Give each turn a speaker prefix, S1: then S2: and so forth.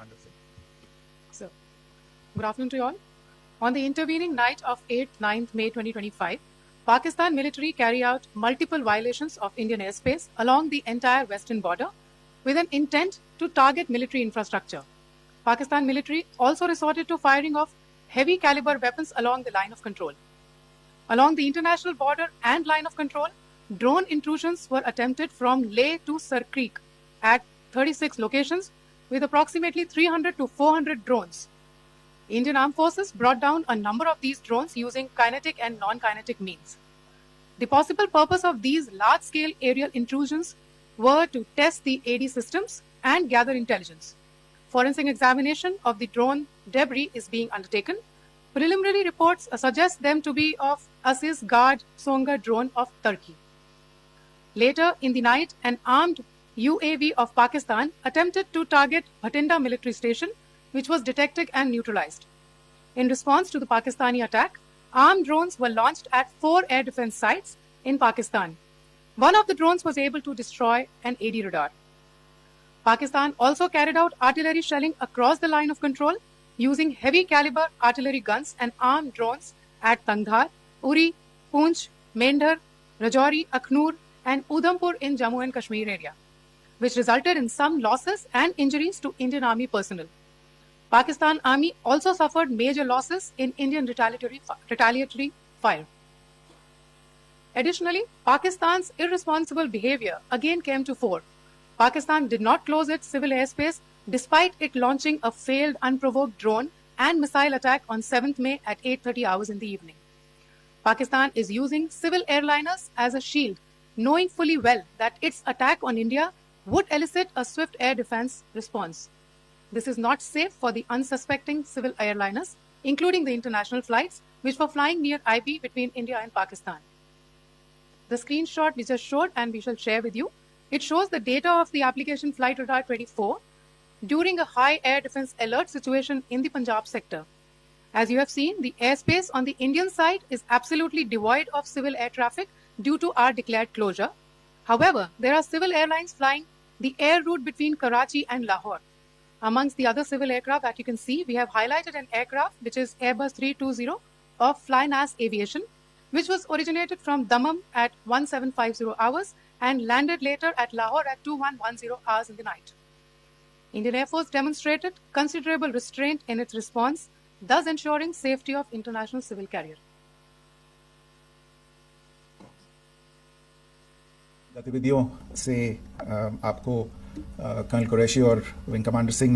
S1: Commander Singh.
S2: So, good afternoon to you all. On the intervening night of 8th 9th May 2025, Pakistan military carried out multiple violations of Indian airspace along the entire western border with an intent to target military infrastructure. Pakistan military also resorted to firing of heavy caliber weapons along the line of control. Along the international border and line of control, drone intrusions were attempted from Leh to Sar Creek at 36 locations with approximately 300 to 400 drones. Indian Armed Forces brought down a number of these drones using kinetic and non-kinetic means. The possible purpose of these large-scale aerial intrusions were to test the AD systems and gather intelligence. Forensic examination of the drone debris is being undertaken. Preliminary reports suggest them to be of Aziz Guard Songa drone of Turkey. Later in the night, an armed UAV of Pakistan attempted to target Bhatinda military station, which was detected and neutralized. In response to the Pakistani attack, armed drones were launched at 4 air defense sites in Pakistan. One of the drones was able to destroy an AD radar. Pakistan also carried out artillery shelling across the line of control using heavy caliber artillery guns and armed drones at Tangdhar, Uri, Poonch, Mendhar, Rajouri, Akhnur, and Udhampur in Jammu and Kashmir area, which resulted in some losses and injuries to Indian Army personnel. Pakistan Army also suffered major losses in Indian retaliatory fire. Additionally, Pakistan's irresponsible behavior again came to fore. Pakistan did not close its civil airspace despite it launching a failed unprovoked drone and missile attack on 7th May at 8:30 hours in the evening. Pakistan is using civil airliners as a shield, knowing fully well that its attack on India would elicit a swift air defense response. This is not safe for the unsuspecting civil airliners, including the international flights, which were flying near IB between India and Pakistan. The screenshot we just showed and we shall share with you, it shows the data of the application Flight Radar 24 during a high air defense alert situation in the Punjab sector. As you have seen, the airspace on the Indian side is absolutely devoid of civil air traffic due to our declared closure. However, there are civil airlines flying the air route between Karachi and Lahore. Amongst the other civil aircraft that you can see, we have highlighted an aircraft which is Airbus 320 of Flynas Aviation, which was originated from Dammam at 1750 hours and landed later at Lahore at 2110 hours in the night. Indian Air Force demonstrated considerable restraint in its response, thus ensuring safety of international civil carrier.
S1: गतिविधियों से आपको colonel Qureshi और wing commander Singh